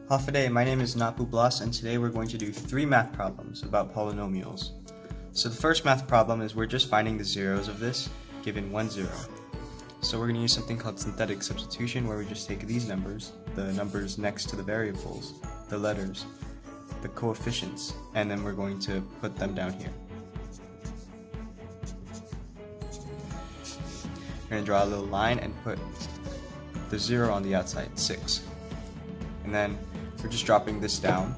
Hafaday, my name is Napu Blas, and today we're going to do 3 math problems about polynomials. So the first math problem is we're just finding the zeros of this, given 1 0. So we're going to use something called synthetic substitution, where we just take these numbers, the numbers next to the variables, the letters, the coefficients, and then we're going to put them down here. We're going to draw a little line and put the 0 on the outside, 6. And then we're just dropping this down.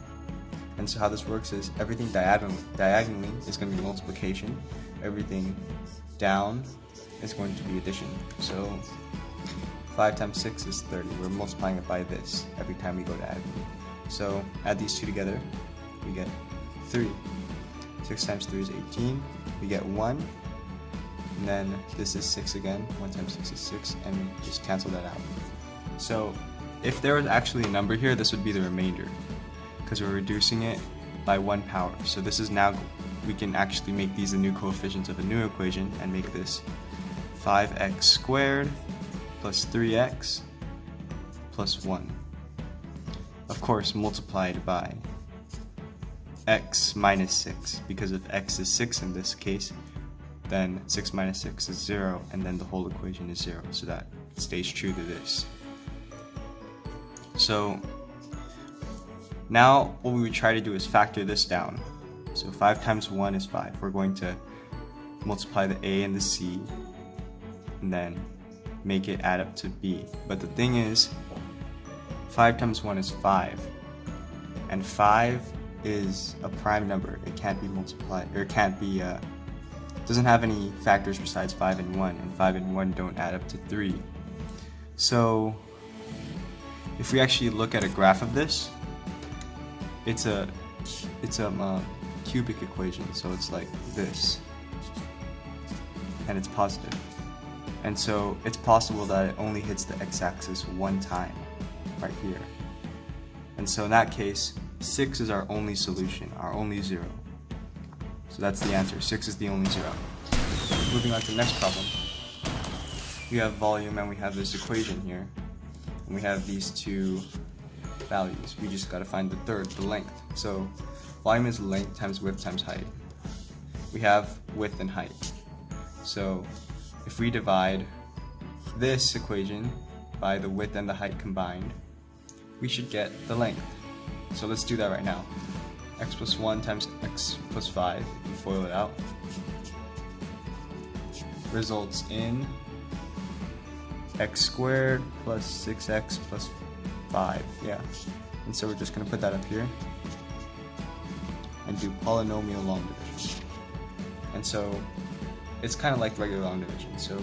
And so how this works is everything diagonally is going to be multiplication. Everything down is going to be addition. So 5 times 6 is 30. We're multiplying it by this every time we go diagonally. So add these two together, we get 3. 6 times 3 is 18. We get 1. And then this is 6 again. 1 times 6 is 6. And we just cancel that out. So if there was actually a number here, this would be the remainder, because we're reducing it by 1 power. So this is now, we can actually make these the new coefficients of a new equation and make this 5x squared plus 3x plus 1. Of course, multiplied by x minus 6, because if x is 6 in this case, then 6 minus 6 is 0, and then the whole equation is 0, so that stays true to this. So now what we would try to do is factor this down. So 5 times 1 is 5. We're going to multiply the a and the c and then make it add up to b. But the thing is, 5 times 1 is 5. And 5 is a prime number. It can't be multiplied, or it can't be, doesn't have any factors besides 5 and 1. And 5 and 1 don't add up to 3. So if we actually look at a graph of this, it's a cubic equation, so it's like this, and it's positive. And so it's possible that it only hits the x-axis one time, right here. And so in that case, 6 is our only solution, our only 0. So that's the answer, 6 is the only 0. Moving on to the next problem. We have volume and we have this equation here. And we have these two values. We just got to find the third, the length. So volume is length times width times height. We have width and height. So if we divide this equation by the width and the height combined, we should get the length. So let's do that right now. X plus 1 times x plus 5, if we FOIL it out, results in x squared plus 6x plus 5, yeah. And so we're just going to put that up here and do polynomial long division. And so it's kind of like regular long division. So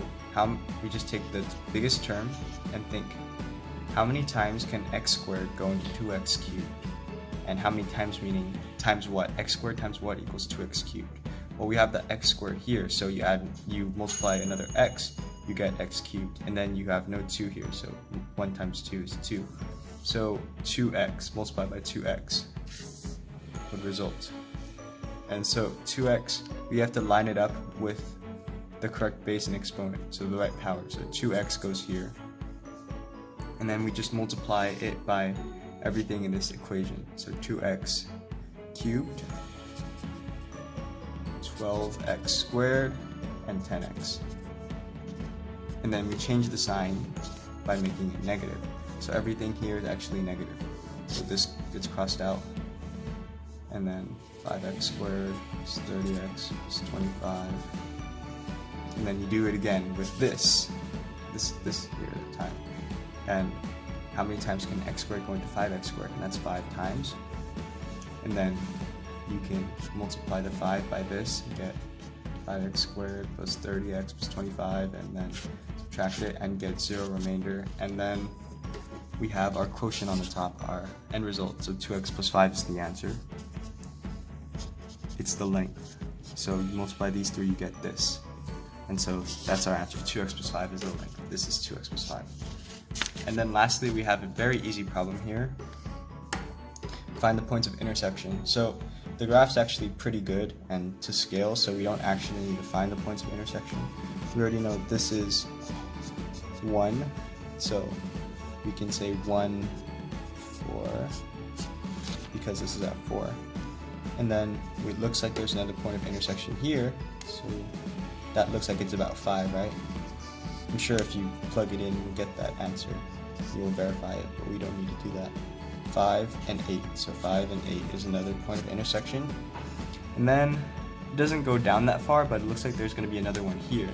we just take the biggest term and think, how many times can x squared go into 2x cubed? And how many times, meaning times what? X squared times what equals 2x cubed? Well, we have the x squared here, so you multiply another x, you get x cubed, and then you have no 2 here, so 1 times 2 is 2. So 2x multiplied by 2x would result. And so 2x, we have to line it up with the correct base and exponent, so the right power. So 2x goes here, and then we just multiply it by everything in this equation. So 2x cubed, 12x squared, and 10x. And then we change the sign by making it negative. So everything here is actually negative. So this gets crossed out. And then 5x squared is 30x is 25. And then you do it again with this here at the time. And how many times can x squared go into 5x squared? And that's 5 times. And then you can multiply the 5 by this and get 5x squared plus 30x plus 25, and then subtract it and get 0 remainder. And then we have our quotient on the top, our end result. So 2x plus 5 is the answer. It's the length. So you multiply these 3, you get this. And so that's our answer. 2x plus 5 is the length. This is 2x plus 5. And then lastly, we have a very easy problem here. Find the points of intersection. So the graph's actually pretty good and to scale, so we don't actually need to find the points of intersection. We already know this is 1, so we can say 1, 4, because this is at 4. And then it looks like there's another point of intersection here, so that looks like it's about 5, right? I'm sure if you plug it in, you'll get that answer. You'll verify it, but we don't need to do that. 5 and 8, so 5 and 8 is another point of intersection. And then it doesn't go down that far, but it looks like there's going to be another one here.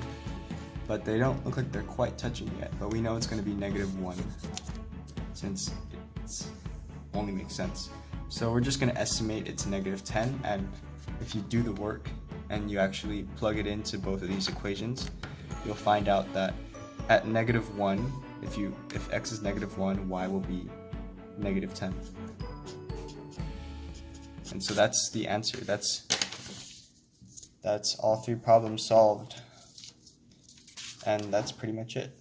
But they don't look like they're quite touching yet, but we know it's going to be -1, since it only makes sense. So we're just going to estimate it's -10, and if you do the work and you actually plug it into both of these equations, you'll find out that at -1, if x is -1, y will be -10. And so that's the answer. That's all 3 problems solved. And that's pretty much it.